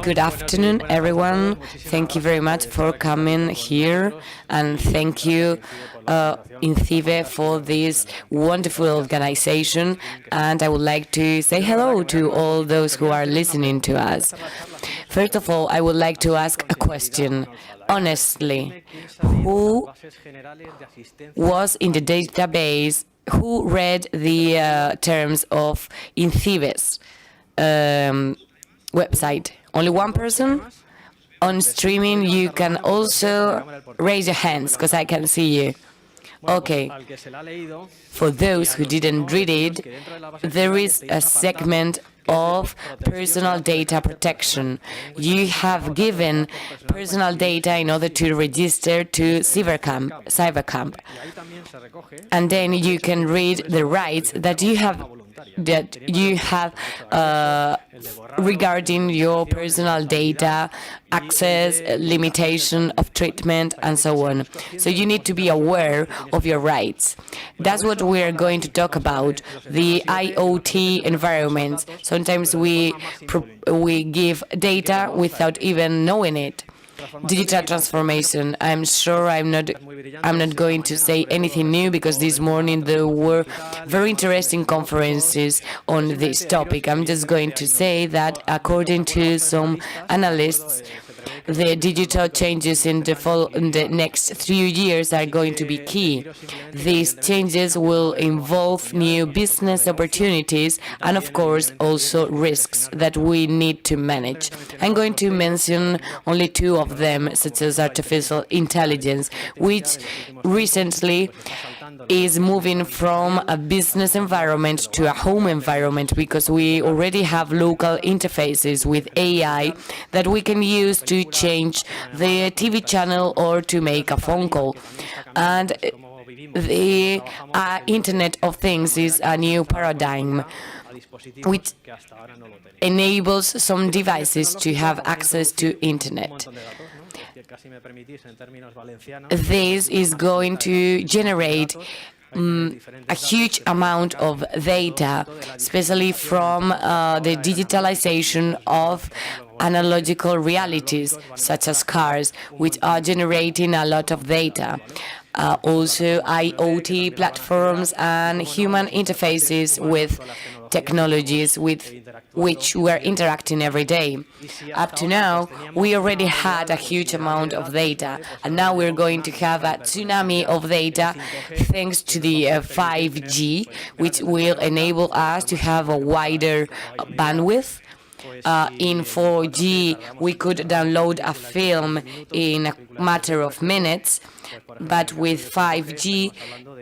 Good afternoon, everyone. Thank you very much for coming here, and thank you, INCIBE, for this wonderful organization. And I would like to say hello to all those who are listening to us. First of all, I would like to ask a question. Honestly, who was in the database, who read the terms of INCIBE's website? Only one person? On streaming, you can also raise your hands, because I can see you. Okay. For those who didn't read it, there is a segment of personal data protection. You have given personal data in order to register to CyberCamp. And then you can read the rights that you have regarding your personal data, access, limitation of treatment, and so on. So you need to be aware of your rights. That's what we are going to talk about, the IoT environment. Sometimes we give data without even knowing it. Digital transformation. I'm sure I'm not going to say anything new, because this morning there were very interesting conferences on this topic. I'm just going to say that according to some analysts, the digital changes in the next 3 years are going to be key. These changes will involve new business opportunities and, of course, also risks that we need to manage. I'm going to mention only two of them, such as artificial intelligence, which recently is moving from a business environment to a home environment, because we already have local interfaces with AI that we can use to change the TV channel or to make a phone call. And the Internet of Things is a new paradigm which enables some devices to have access to Internet. This is going to generate a huge amount of data, especially from the digitalization of analogical realities, such as cars, which are generating a lot of data. Also IoT platforms and human interfaces with technologies with which we are interacting every day. Up to now, we already had a huge amount of data, and now we're going to have a tsunami of data thanks to the 5G, which will enable us to have a wider bandwidth. In 4G, we could download a film in a matter of minutes, but with 5G,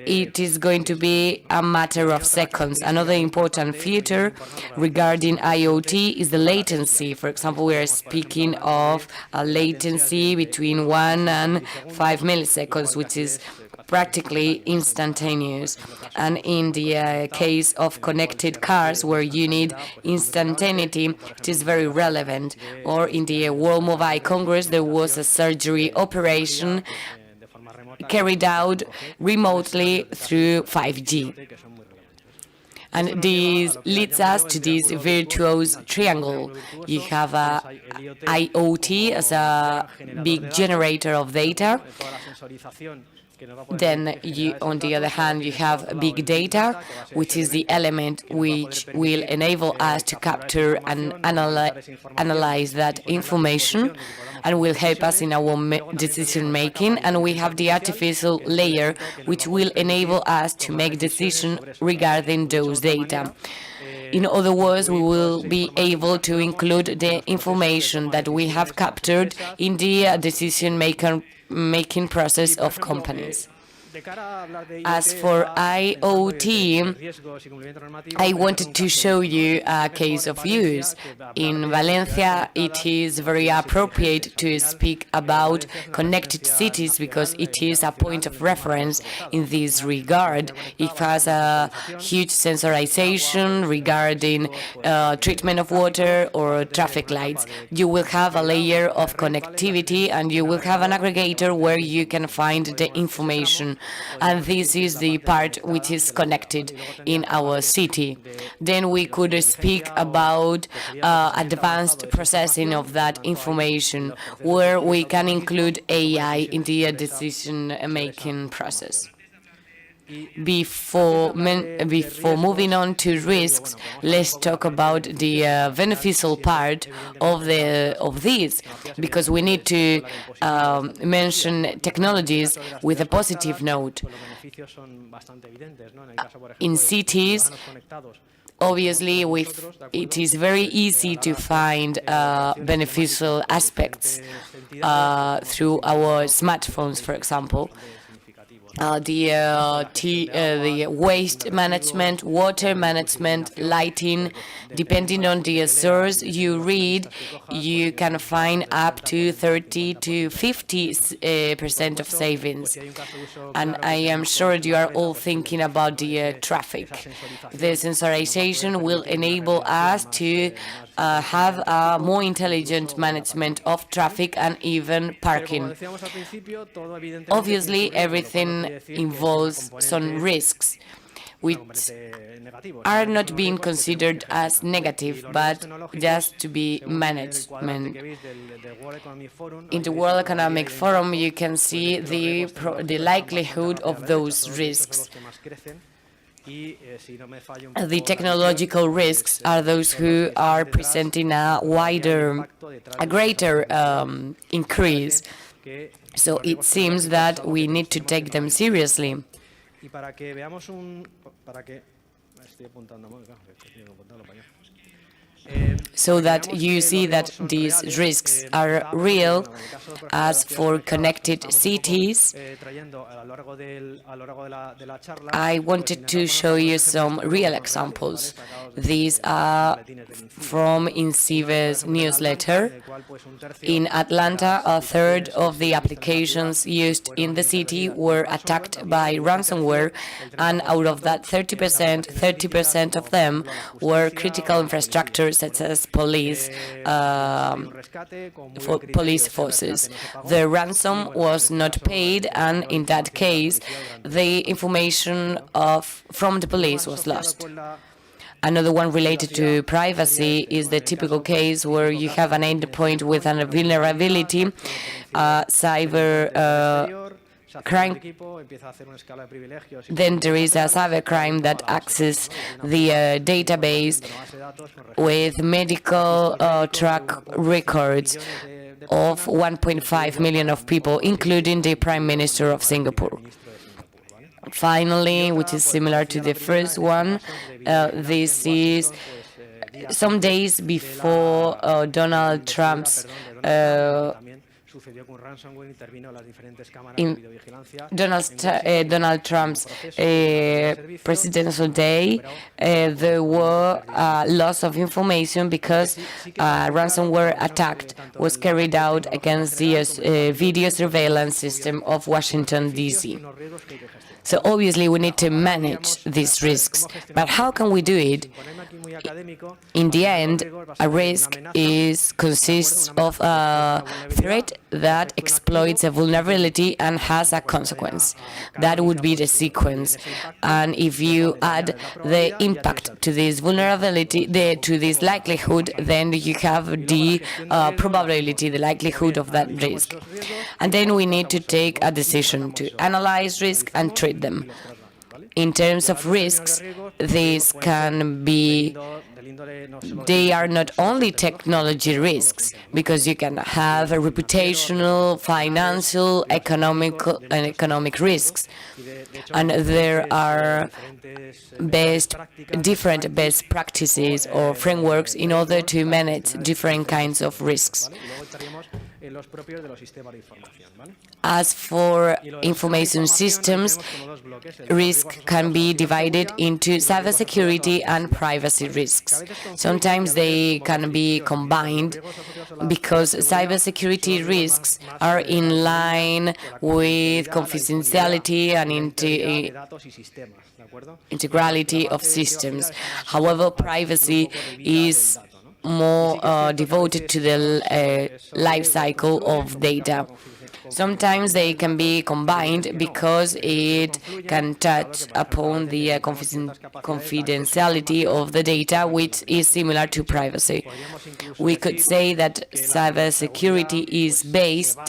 it is going to be a matter of seconds. Another important feature regarding IoT is the latency. For example, we are speaking of a latency between 1 and 5 milliseconds, which is practically instantaneous. And in the case of connected cars, where you need instantaneity, it is very relevant. Or in the World Mobile Congress, there was a surgery operation carried out remotely through 5G. And this leads us to this virtuous triangle. You have IoT as a big generator of data. Then, on the other hand, you have big data, which is the element which will enable us to capture and analyze that information and will help us in our decision-making. And we have the artificial layer, which will enable us to make decisions regarding those data. In other words, we will be able to include the information that we have captured in the decision-making process of companies. As for IoT, I wanted to show you a case of use. In Valencia, it is very appropriate to speak about connected cities because it is a point of reference in this regard. It has a huge sensorization regarding treatment of water or traffic lights. You will have a layer of connectivity and you will have an aggregator where you can find the information and this is the part which is connected in our city. Then we could speak about advanced processing of that information, where we can include AI in the decision-making process. Before moving on to risks, let's talk about the beneficial part of these, because we need to mention technologies with a positive note. In cities, obviously, it is very easy to find beneficial aspects through our smartphones, for example. The waste management, water management, lighting, depending on the source you read, you can find up to 30 to 50% of savings. And I am sure you are all thinking about the traffic. The sensorization will enable us to have a more intelligent management of traffic and even parking. Obviously, everything involves some risks, which are not being considered as negative, but just to be managed. In the World Economic Forum, you can see the likelihood of those risks. The technological risks are those who are presenting a greater increase. So it seems that we need to take them seriously. So that you see that these risks are real. As for connected cities, I wanted to show you some real examples. These are from INCIBE's newsletter. In Atlanta, a third of the applications used in the city were attacked by ransomware, and out of that 30% of them were critical infrastructure such as police forces. The ransom was not paid, and in that case, the information from the police was lost. Another one related to privacy is the typical case where you have an endpoint with a vulnerability, cyber crime. Then there is a cybercrime that accesses the database with medical track records of 1.5 million of people, including the Prime Minister of Singapore. Finally, which is similar to the first one, this is some days before Donald Trump's presidential day, there were loss of information because ransomware attack was carried out against the video surveillance system of Washington, D.C. So obviously we need to manage these risks. But how can we do it? In the end, a risk consists of a threat that exploits a vulnerability and has a consequence. That would be the sequence. And if you add the impact to this vulnerability, to this likelihood, then you have the probability, the likelihood of that risk. And then we need to take a decision to analyze risk and treat them. In terms of risks, these can be, they are not only technology risks, because you can have a reputational, financial, economic risks. And there are different best practices or frameworks in order to manage different kinds of risks. As for information systems, risk can be divided into cybersecurity and privacy risks. Sometimes they can be combined because cybersecurity risks are in line with confidentiality and integrity of systems. However, privacy is more devoted to the life cycle of data. Sometimes they can be combined because it can touch upon the confidentiality of the data, which is similar to privacy. We could say that cybersecurity is based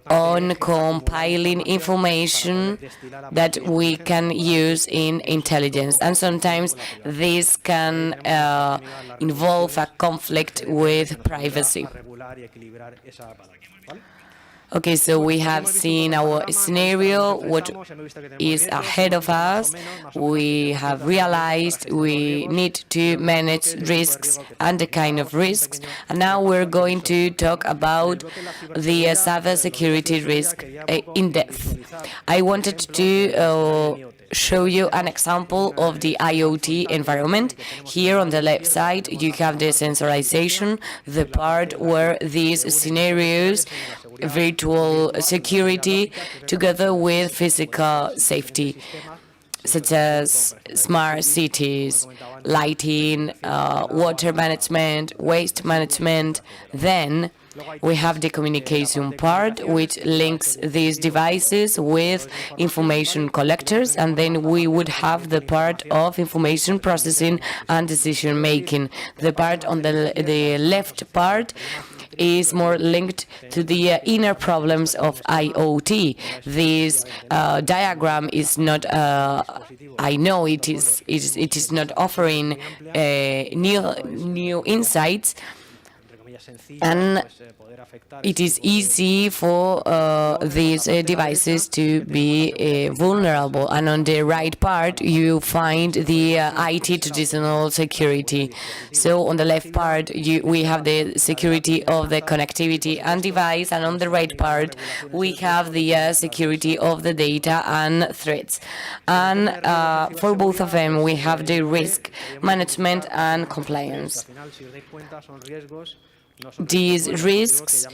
on compiling information that we can use in intelligence. And sometimes this can involve a conflict with privacy. Okay, so we have seen our scenario, what is ahead of us. We have realized we need to manage risks and the kind of risks. And now we're going to talk about the cybersecurity risk in depth. I wanted to show you an example of the IoT environment. Here on the left side, you have the sensorization, the part where these scenarios, virtual security, together with physical safety, such as smart cities, lighting, water management, waste management. Then we have the communication part, which links these devices with information collectors, and then we would have the part of information processing and decision making. The part on the left part is more linked to the inner problems of IoT. This diagram is not, I know it is not offering new insights, and it is easy for these devices to be vulnerable. And on the right part, you find the IT traditional security. So on the left part, we have the security of the connectivity and device, and on the right part, we have the security of the data and threats. And for both of them, we have the risk management and compliance. These risks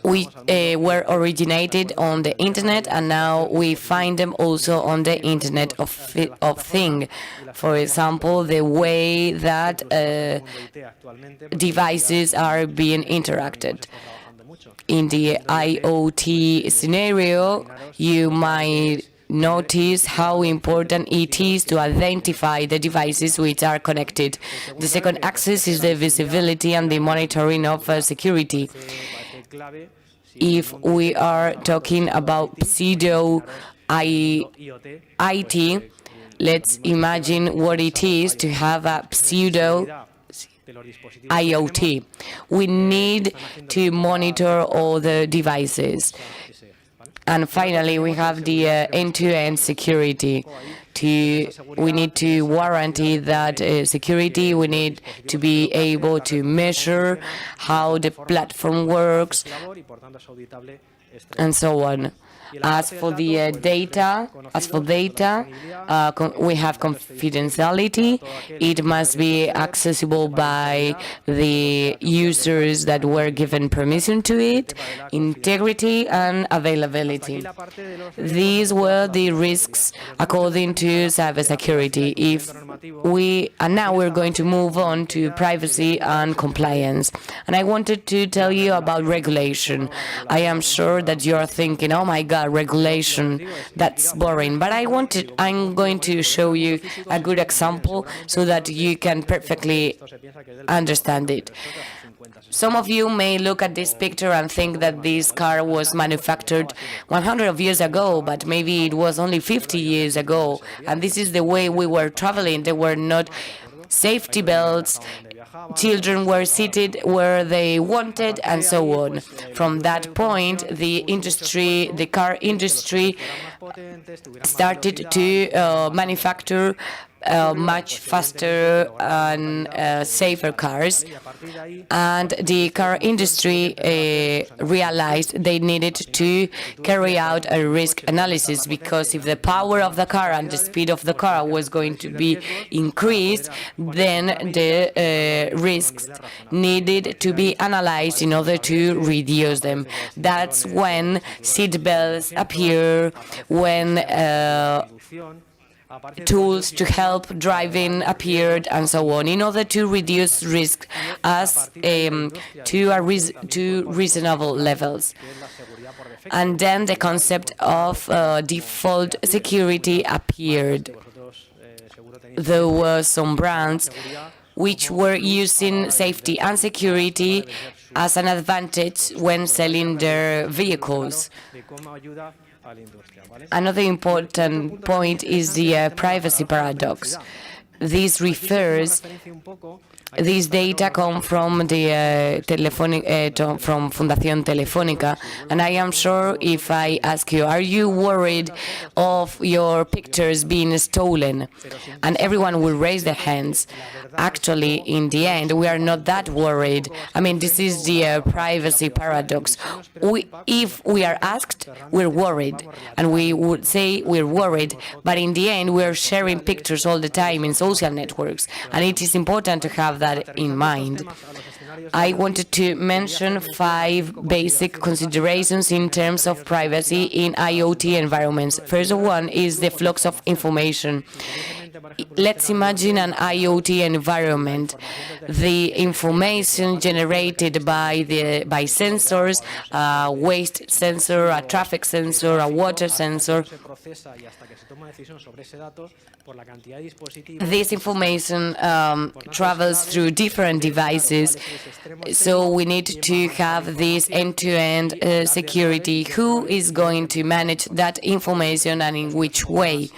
were originated on the internet, and now we find them also on the Internet of Things. For example, the way that devices are being interacted. In the IoT scenario, you might notice how important it is to identify the devices which are connected. The second axis is the visibility and the monitoring of security. If we are talking about pseudo IT, let's imagine what it is to have a pseudo IoT. We need to monitor all the devices. And finally, we have the end-to-end security. We need to warranty that security. We need to be able to measure how the platform works, and so on. As for the data, we have confidentiality. It must be accessible by the users that were given permission to it, integrity and availability. These were the risks according to cybersecurity. And now we're going to move on to privacy and compliance. And I wanted to tell you about regulation. I am sure that you're thinking, oh my God, regulation, that's boring. But I'm going to show you a good example so that you can perfectly understand it. Some of you may look at this picture and think that this car was manufactured 100 years ago, but maybe it was only 50 years ago. And this is the way we were traveling. There were not safety belts. Children were seated where they wanted, and so on. From that point, the car industry started to manufacture much faster and safer cars, and the car industry realized they needed to carry out a risk analysis, because if the power of the car and the speed of the car was going to be increased, then the risks needed to be analyzed in order to reduce them. That's when seat belts appear, when tools to help driving appeared, and so on, in order to reduce risk as to reasonable levels. And then the concept of default security appeared. There were some brands which were using safety and security as an advantage when selling their vehicles. Another important point is the privacy paradox. This data come from the from Fundación Telefónica, and I am sure if I ask you, are you worried of your pictures being stolen? And everyone will raise their hands. Actually, in the end, we are not that worried. I mean, this is the privacy paradox. If we are asked, we're worried, and we would say we're worried, but in the end, we're sharing pictures all the time in social networks, and it is important to have that in mind. I wanted to mention 5 basic considerations in terms of privacy in IoT environments. First one is the flux of information. Let's imagine an IoT environment. The information generated by sensors, a waste sensor, a traffic sensor, a water sensor. This information travels through different devices, so we need to have this end-to-end security. Who is going to manage that information and in which way?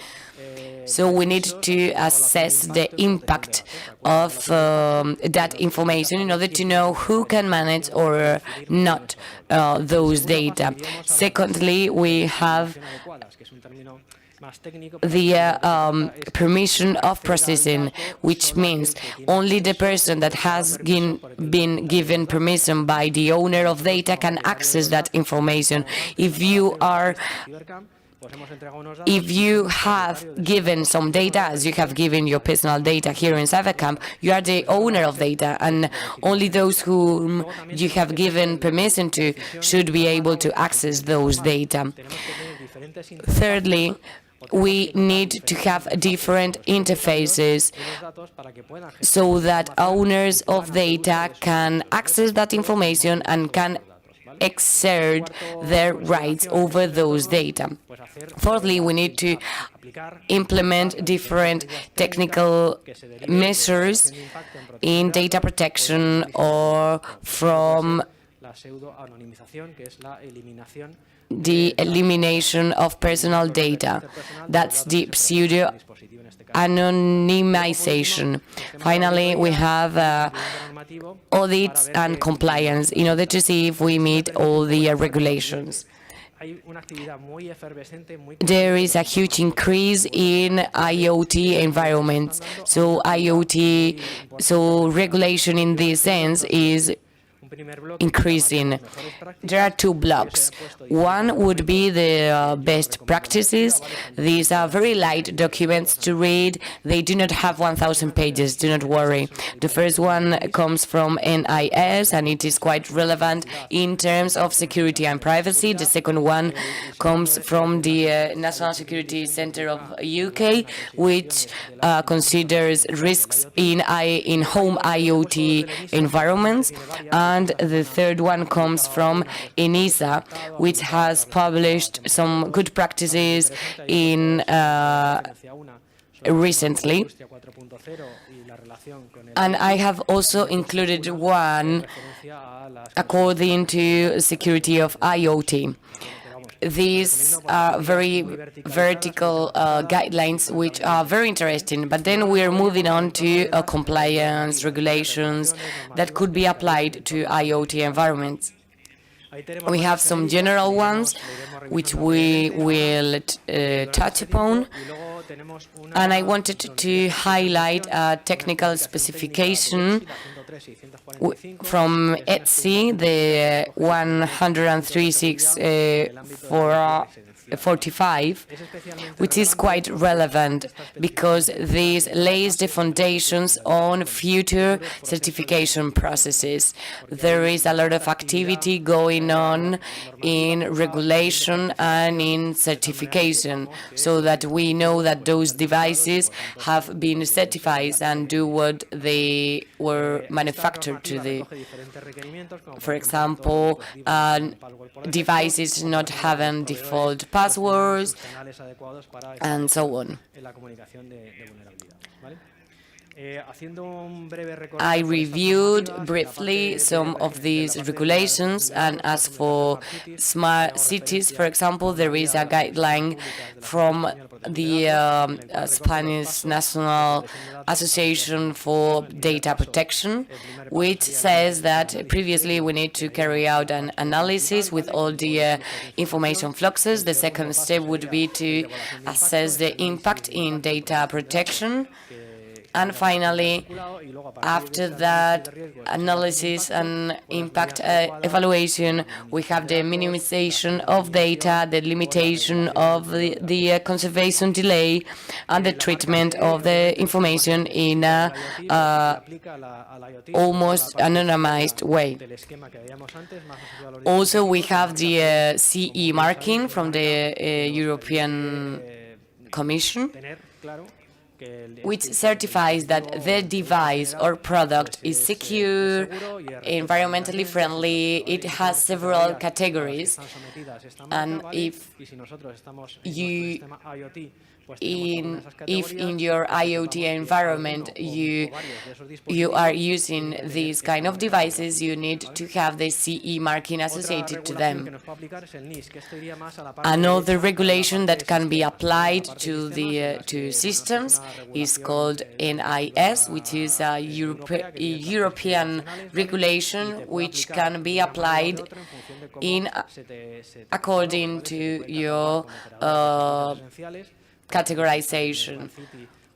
So we need to assess the impact of that information in order to know who can manage or not those data. Secondly, we have the permission of processing, which means only the person that has been given permission by the owner of data can access that information. If you have given some data, as you have given your personal data here in CyberCamp, you are the owner of data, and only those whom you have given permission to should be able to access those data. Thirdly, we need to have different interfaces so that owners of data can access that information and can exert their rights over those data. Fourthly, we need to implement different technical measures in data protection or from the elimination of personal data. That's the pseudo-anonymization. Finally, we have audits and compliance in order to see if we meet all the regulations. There is a huge increase in IoT environments. So regulation in this sense is increasing. There are 2 blocks. One would be the best practices. These are very light documents to read. They do not have 1,000 pages, do not worry. The first one comes from NIS, and it is quite relevant in terms of security and privacy. The second one comes from the National Security Centre of UK, which considers risks in home IoT environments. And the third one comes from INCIBE, which has published some good practices in recently. And I have also included one according to security of IoT. These are very vertical guidelines which are very interesting, but then we are moving on to compliance regulations that could be applied to IoT environments. We have some general ones which we will touch upon, and I wanted to highlight a technical specification from ETSI, the 136/45, which is quite relevant because this lays the foundations on future certification processes. There is a lot of activity going going on in regulation and in certification, so that we know that those devices have been certified and do what they were manufactured to do. For example, devices not having default passwords, and so on. I reviewed briefly some of these regulations, and as for smart cities, for example, there is a guideline from the Spanish National Association for Data Protection, which says that previously we need to carry out an analysis with all the information fluxes. The second step would be to assess the impact in data protection. And finally, after that analysis and impact evaluation, we have the minimization of data, the limitation of the conservation delay, and the treatment of the information in a almost anonymized way. Also, we have the CE marking from the European Commission, which certifies that the device or product is secure, environmentally friendly. It has several categories, and if in your IoT environment you are using these kind of devices, you need to have the CE marking associated to them. Another regulation that can be applied to the systems is called NIS, which is a European regulation which can be applied according to your categorization.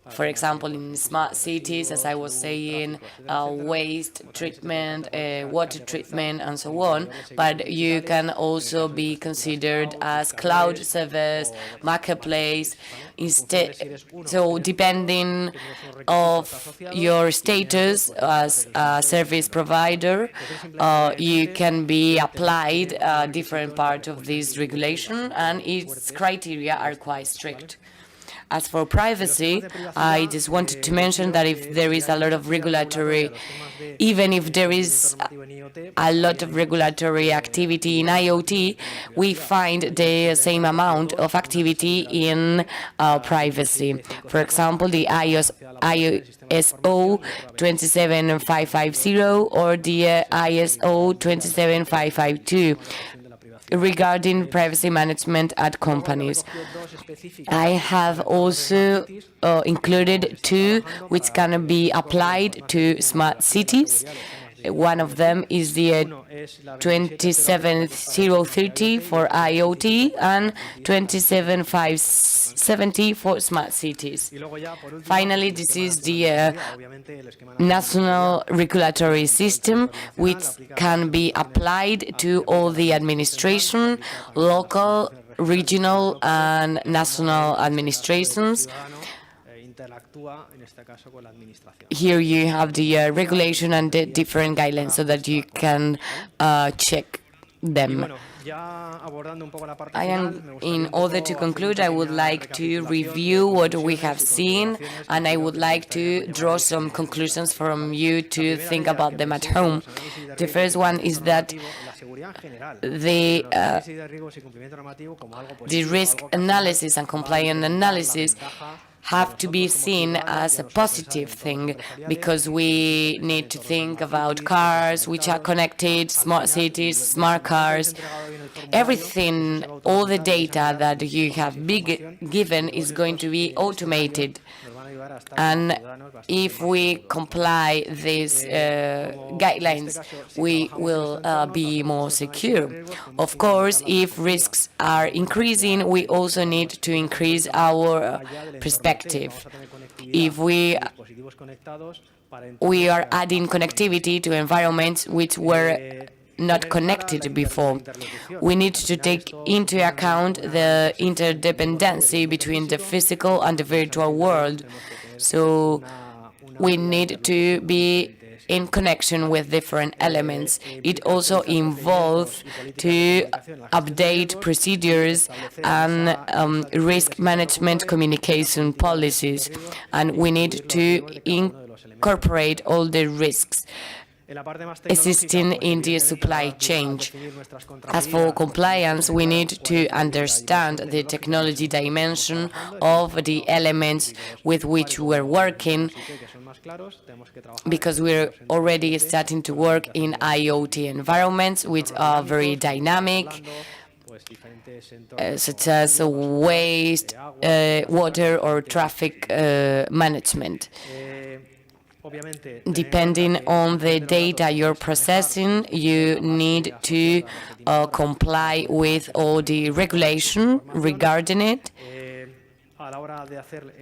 For example, in smart cities, as I was saying, waste treatment, water treatment, and so on, but you can also be considered as cloud service, marketplace, instead. So depending of your status as a service provider, you can be applied a different part of this regulation, and its criteria are quite strict. As for privacy, I just wanted to mention that if there is a lot of regulatory, even if there is a lot of regulatory activity in IoT, we find the same amount of activity in privacy. For example, the ISO 27550 or the ISO 27552. Regarding privacy management at companies, I have also included two which can be applied to smart cities. One of them is the 27030 for IoT and 27570 for smart cities. Finally, this is the national regulatory system, which can be applied to all the administration, local, regional, and national administrations. Here you have the regulation and the different guidelines so that you can check them. In order to conclude, I would like to review what we have seen, and I would like to draw some conclusions from you to think about them at home. The first one is that the risk analysis and compliance analysis have to be seen as a positive thing, because we need to think about cars which are connected, smart cities, smart cars. Everything, all the data that you have given is going to be automated. And if we comply these guidelines, we will be more secure. Of course, if risks are increasing, we also need to increase our perspective. If we are adding connectivity to environments which were not connected before, we need to take into account the interdependency between the physical and the virtual world. So we need to be in connection with different elements. It also involves to update procedures and risk management communication policies, and we need to incorporate all the risks existing in the supply chain. As for compliance, we need to understand the technology dimension of the elements with which we're working, because we're already starting to work in IoT environments which are very dynamic, such as waste, water or traffic management. Depending on the data you're processing, you need to comply with all the regulation regarding it.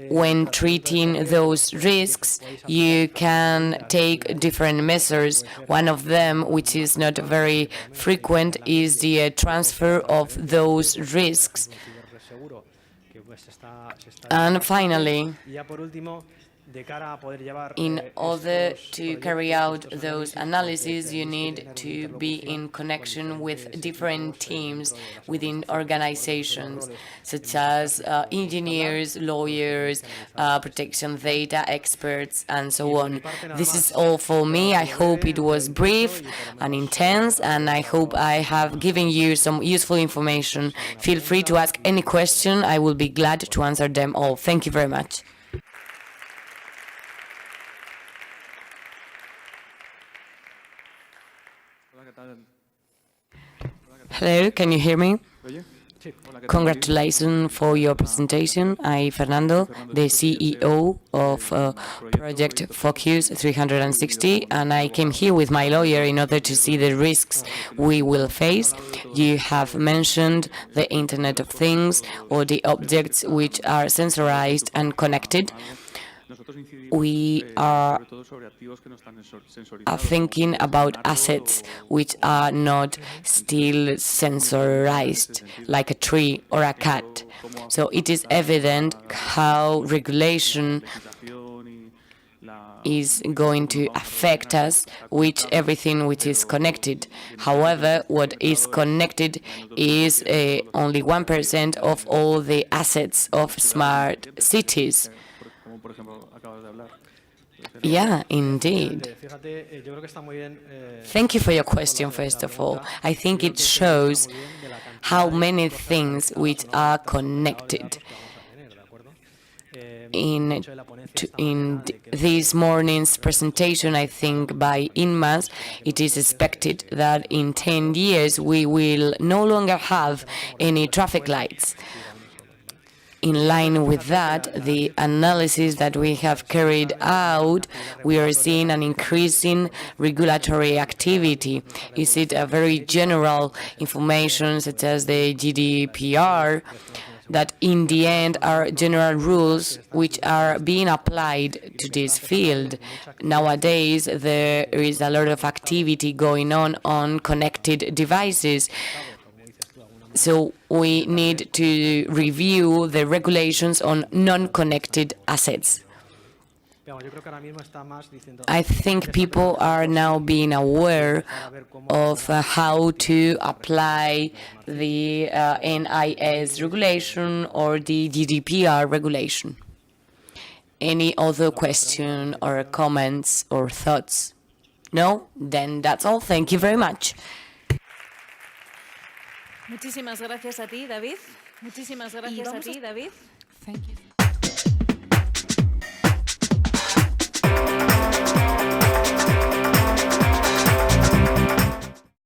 When treating those risks, you can take different measures. One of them, which is not very frequent, is the transfer of those risks. And finally, in order to carry out those analyses, you need to be in connection with different teams within organizations, such as engineers, lawyers, protection data experts, and so on. This is all for me. I hope it was brief and intense, and I hope I have given you some useful information. Feel free to ask any question. I will be glad to answer them all. Thank you very much. Hello, can you hear me? Congratulations for your presentation. I'm Fernando, the CEO of Project Focus 360, and I came here with my lawyer in order to see the risks we will face. You have mentioned the Internet of Things, or the objects which are sensorized and connected. We are thinking about assets which are not still sensorized, like a tree or a cat. So it is evident how regulation is going to affect us with everything which is connected. However, what is connected is only 1% of all the assets of smart cities. Yeah, indeed. Thank you for your question, first of all. I think it shows how many things which are connected. In this morning's presentation, I think by INMAS, it is expected that in 10 years we will no longer have any traffic lights. In line with that, the analysis that we have carried out, we are seeing an increasing regulatory activity. Is it a very general information, such as the GDPR, that in the end are general rules which are being applied to this field? Nowadays, there is a lot of activity going on connected devices. So we need to review the regulations on non-connected assets. I think people are now being aware of how to apply the NIS regulation or the GDPR regulation. Any other question or comments or thoughts? No? Then that's all. Thank you very much. Muchísimas gracias a ti, David. Muchísimas gracias a ti, David. Thank you.